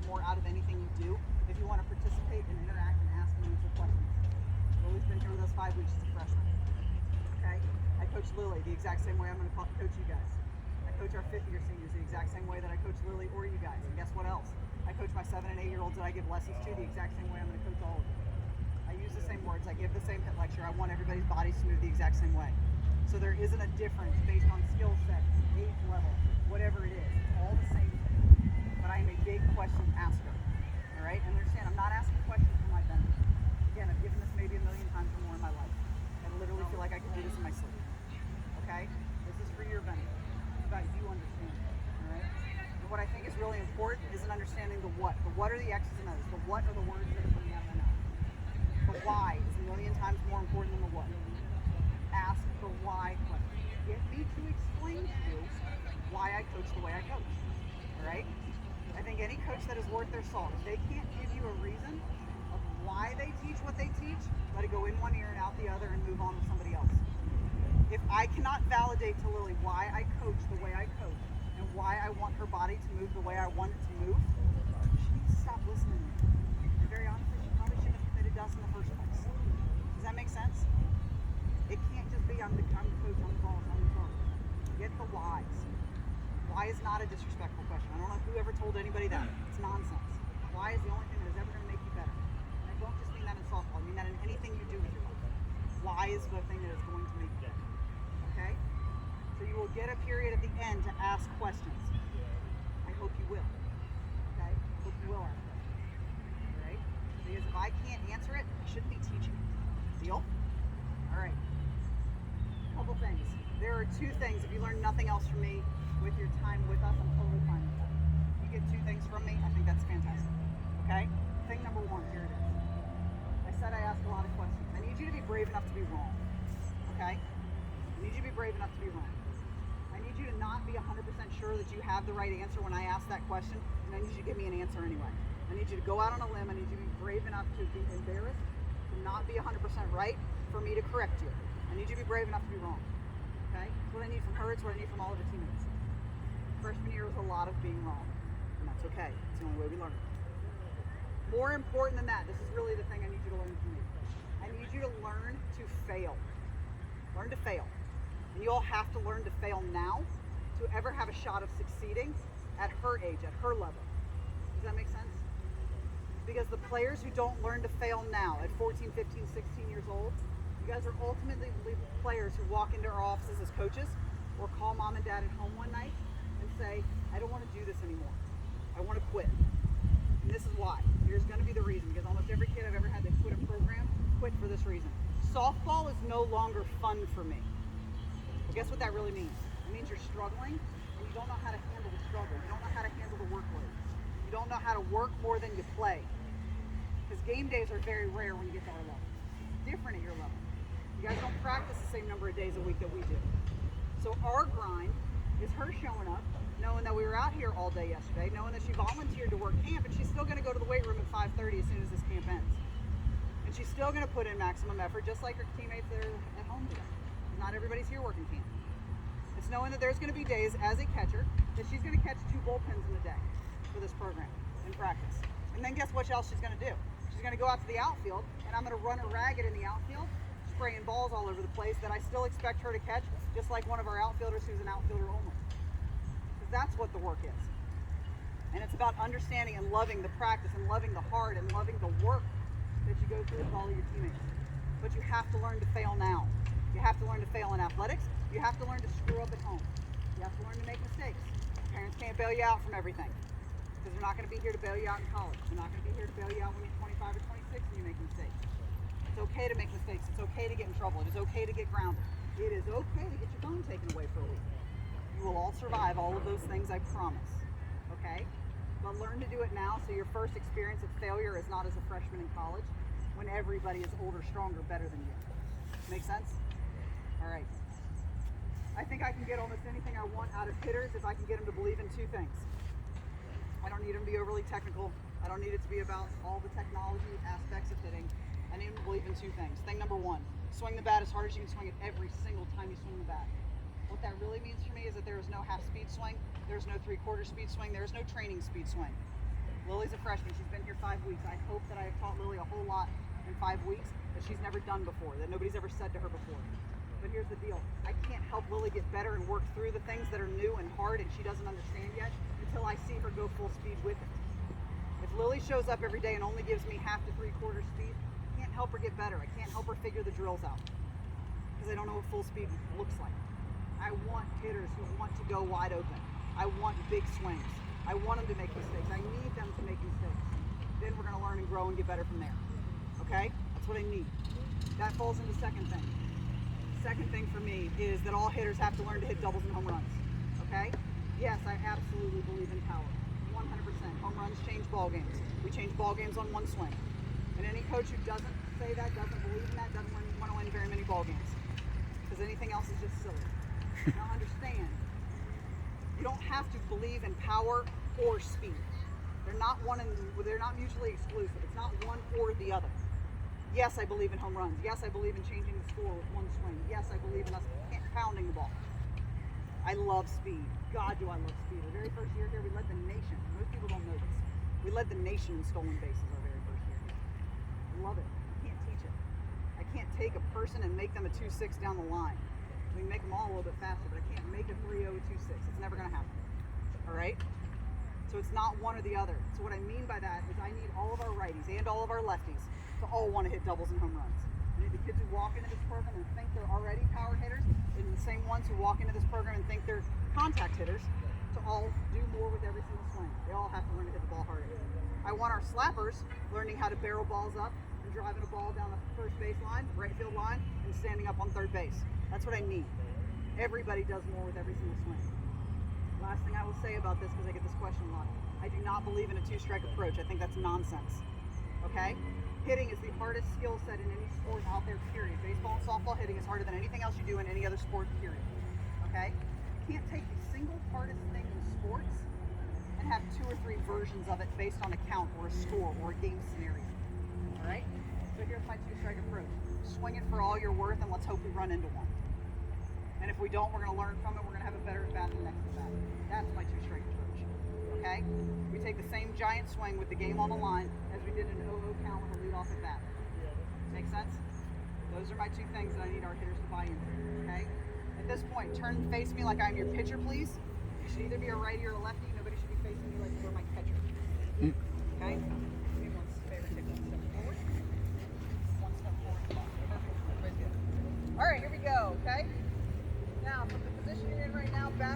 get more out of anything you do if you want to participate and interact and ask and answer questions. Lily's been here with us 5 weeks as a freshman. Okay? I coach Lily the exact same way I'm going to coach you guys. I coach our 5th-year seniors the exact same way that I coach Lily or you guys. And guess what else? I coach my 7 and 8-year-olds that I give lessons to the exact same way I'm going to coach all of them. I use the same words. I give the same hit lecture. I want everybody's bodies to move the exact same way. So there isn't a difference based on skill set, age level, whatever it is. It's all the same thing. But I am a big question asker. All right? And understand, I'm not asking questions for my benefit. Again, I've given this maybe a million times or more in my life. I literally feel like I could do this in my sleep. Okay? This is for your benefit. It's about you understanding. All right? And what I think is really important is an understanding the what. The what are the X's and O's. The what are the words that are coming out of my mouth. The why is a million times more important than the what. Ask the why question. Get me to explain to you why I coach the way I coach. All right? I think any coach that is worth their salt, if they can't give you a reason of why they teach what they teach, let it go in one ear and out the other and move on with somebody else. If I cannot validate to Lily why I coach the way I coach and why I want her body to move the way I want it to move, she needs to stop listening to me. And very honestly, she probably shouldn't have committed to us in the first place. Does that make sense? It can't just be I'm the coach, I'm the boss, I'm the charge. Get the whys. Why is not a disrespectful question. I don't know who ever told anybody that. It's nonsense. Why is the only thing that is ever going to make you better. And I don't just mean that in softball. I mean that in anything you do with your life. Why is the thing that is going to make you better. Okay? So you will get a period at the end to ask questions. I hope you will. Okay? I hope you will ask questions. Alright? Because if I can't answer it, I shouldn't be teaching it. Deal? Alright. Couple things. There are 2 things. If you learn nothing else from me with your time with us, I'm totally fine with that. You get 2 things from me, I think that's fantastic. Okay? Thing number 1, here it is. I said I ask a lot of questions. I need you to be brave enough to be wrong. Okay? I need you to be brave enough to be wrong. I need you to not be 100% sure that you have the right answer when I ask that question, and I need you to give me an answer anyway. I need you to go out on a limb. I need you to be brave enough to be embarrassed, to not be 100% right, for me to correct you. I need you to be brave enough to be wrong. Okay? It's what I need from her. It's what I need from all of her teammates. Freshman year was a lot of being wrong, and that's okay. It's the only way we learn. More important than that, this is really the thing I need you to learn from me. I need you to learn to fail. Learn to fail. And you all have to learn to fail now to ever have a shot of succeeding at her age, at her level. Does that make sense? Because the players who don't learn to fail now at 14, 15, 16 years old, you guys are ultimately players who walk into our offices as coaches or call mom and dad at home one night and say, I don't want to do this anymore. I want to quit. And this is why. Here's going to be the reason, because almost every kid I've ever had that quit a program quit for this reason. Softball is no longer fun for me. Well, guess what that really means? It means you're struggling and you don't know how to handle the struggle. You don't know how to handle the workload. You don't know how to work more than you play. Because game days are very rare when you get to our level. It's different at your level. You guys don't practice the same number of days a week that we do. So our grind is her showing up, knowing that we were out here all day yesterday, knowing that she volunteered to work camp, and she's still going to go to the weight room at 5:30 as soon as this camp ends. And she's still going to put in maximum effort, just like her teammates that are at home today. Not everybody's here working camp. It's knowing that there's going to be days as a catcher that she's going to catch 2 bullpens in a day for this program in practice. And then guess what else she's going to do? She's going to go out to the outfield, and I'm going to run her ragged in the outfield, spraying balls all over the place that I still expect her to catch, just like one of our outfielders who's an outfielder only. Because that's what the work is. And it's about understanding and loving the practice and loving the heart and loving the work that you go through with all of your teammates. But you have to learn to fail now. You have to learn to fail in athletics. You have to learn to screw up at home. You have to learn to make mistakes. Parents can't bail you out from everything, because they're not going to be here to bail you out in college. They're not going to be here to bail you out when you're 25 or 26 and you make mistakes. It's okay to make mistakes. It's okay to get in trouble. It is okay to get grounded. It is okay to get your phone taken away for a week. You will all survive all of those things, I promise. Okay? But learn to do it now so your first experience of failure is not as a freshman in college when everybody is older, stronger, better than you. Make sense? All right. I think I can get almost anything I want out of hitters if I can get them to believe in 2 things. I don't need them to be overly technical. I don't need it to be about all the technology aspects of hitting. I need them to believe in 2 things. Thing number 1, swing the bat as hard as you can swing it every single time you swing the bat. What that really means for me is that there is no half speed swing, there's no 3/4 speed swing, there is no training speed swing. Lily's a freshman. She's been here 5 weeks. I hope that I have taught Lily a whole lot in 5 weeks that she's never done before, that nobody's ever said to her before. But here's the deal. I can't help Lily get better and work through the things that are new and hard and she doesn't understand yet until I see her go full speed with it. If Lily shows up every day and only gives me half to 3/4 speed, I can't help her get better. I can't help her figure the drills out because I don't know what full speed looks like. I want hitters who want to go wide open. I want big swings. I want them to make mistakes. I need them to make mistakes. Then we're going to learn and grow and get better from there. Okay? That's what I need. That falls into second thing. Second thing for me is that all hitters have to learn to hit doubles and home runs. Okay? Yes, I absolutely believe in power. 100%. Home runs change ball games. We change ball games on one swing. And any coach who doesn't say that, doesn't believe in that, doesn't want to win very many ball games. Because anything else is just silly. Now understand, you don't have to believe in power or speed. They're not mutually exclusive. It's not one or the other. Yes, I believe in home runs. Yes, I believe in changing the score with one swing. Yes, I believe in us pounding the ball. I love speed. God, do I love speed. The very first year here, we led the nation. Most people don't know this. We led the nation in stolen bases our very first year here. I love it. I can't teach it. I can't take a person and make them a 2.6 down the line. We can make them all a little bit faster, but I can't make a 3.0 a 2.6. It's never going to happen. All right? So it's not one or the other. So what I mean by that is I need all of our righties and all of our lefties to all want to hit doubles and home runs. I need the kids who walk into this program and think they're already power hitters, and the same ones who walk into this program and think they're contact hitters, to all do more with every single swing. They all have to learn to hit the ball harder. I want our slappers learning how to barrel balls up and driving a ball down the first base line, right field line, and standing up on third base. That's what I need. Everybody does more with every single swing. Last thing I will say about this, because I get this question a lot, I do not believe in a two-strike approach. I think that's nonsense. Okay? Hitting is the hardest skill set in any sport out there, period. Baseball and softball hitting is harder than anything else you do in any other sport, period. Okay? You can't take the single hardest thing in sports and have 2 or 3 versions of it based on a count or a score or a game scenario. All right? So here's my two-strike approach. Swing it for all you're worth, and let's hope we run into one. And if we don't, we're going to learn from it. We're going to have a better at bat the next at bat. That's my two-strike approach. Okay? We take the same giant swing with the game on the line as we did in 0-0 count with a leadoff at bat. Make sense? Those are my 2 things that I need our hitters to buy into. Okay? At this point, turn and face me like I'm your pitcher, please. You should either be a righty or a lefty. Nobody should be facing me like you're my catcher. Okay? Everyone's favorite. Take 1 step forward. 1 step forward. Perfect. Everybody's good. All right, here we go. Okay? Now, from the position you're in right now, back